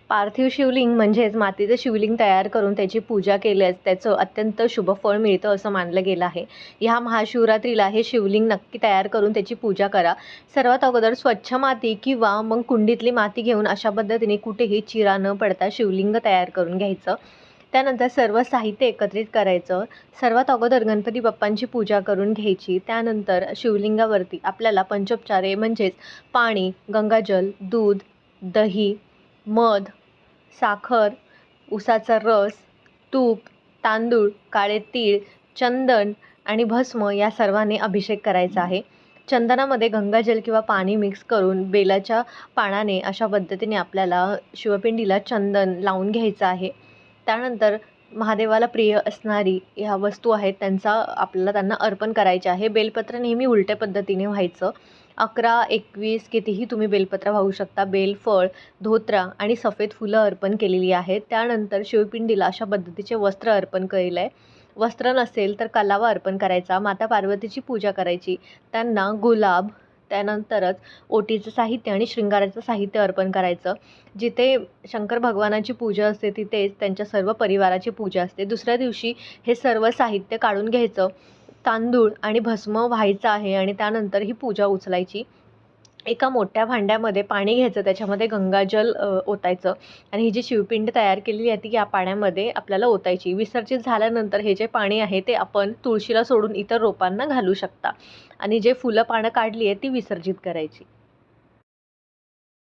पार्थिव शिवलिंग म्हणजेच मातीचं शिवलिंग तयार करून त्याची पूजा केल्यास त्याचं अत्यंत शुभ फळ मिळतं असं मानलं गेलं आहे. ह्या महाशिवरात्रीला हे शिवलिंग नक्की तयार करून त्याची पूजा करा. सर्वात अगोदर स्वच्छ माती किंवा मग कुंडीतली माती घेऊन अशा पद्धतीने कुठेही चिरा न पडता शिवलिंग तयार करून घ्यायचं. त्यानंतर सर्व साहित्य एकत्रित करायचं. सर्वात अगोदर गणपती बाप्पांची पूजा करून घ्यायची. त्यानंतर शिवलिंगावरती आपल्याला पंचोपचारे म्हणजेच पाणी, गंगाजल, दूध, दही, मध, साखर, उसाचा रस, तूप, तांदूळ, काळे तीळ, चंदन आणि भस्म या सर्वांनी अभिषेक करायचा आहे. चंदनामध्ये गंगाजल किंवा पाणी मिक्स करून बेलाच्या पानाने अशा पद्धतीने आपल्याला शिवपिंडीला चंदन लावून घ्यायचं आहे. त्यानंतर महादेवाला प्रिय असणारी ह्या वस्तू आहेत आपल्याला त्यांना अर्पण करायचे आहे. बेलपत्र नेहमी उलट्या पद्धतीने व्हायचं. 11, 21 कितीही तुम्ही बेलपत्र वाहू शकता. बेलफळ, धोत्रा आणि सफेद फुलं अर्पण केलेली आहेत. त्यानंतर शिवपिंडीला अशा पद्धतीचे वस्त्र अर्पण केलेलं आहे. वस्त्र नसेल तर कलावा अर्पण करायचा. माता पार्वतीची पूजा करायची. त्यांना गुलाब, त्यानंतरच ओटीचं साहित्य आणि शृंगाराचं साहित्य अर्पण करायचं. जिथे शंकर भगवानाची पूजा असते तिथेच त्यांच्या सर्व परिवाराची पूजा असते. दुसऱ्या दिवशी हे सर्व साहित्य काढून घ्यायचं. तांदूळ आणि भस्म व्हायचं आहे आणि त्यानंतर ही पूजा उचलायची. एका मोठ्या भांड्यामध्ये पाणी घ्यायचं, त्याच्यामध्ये गंगाजल ओतायचं आणि ही जी शिवपिंड तयार केलेली आहे ती या पाण्यामध्ये आपल्याला ओतायची. विसर्जित झाल्यानंतर हे जे पाणी आहे ते आपण तुळशीला सोडून इतर रोपांना घालू शकता आणि जे फुलं पानं काढली आहे ती विसर्जित करायची.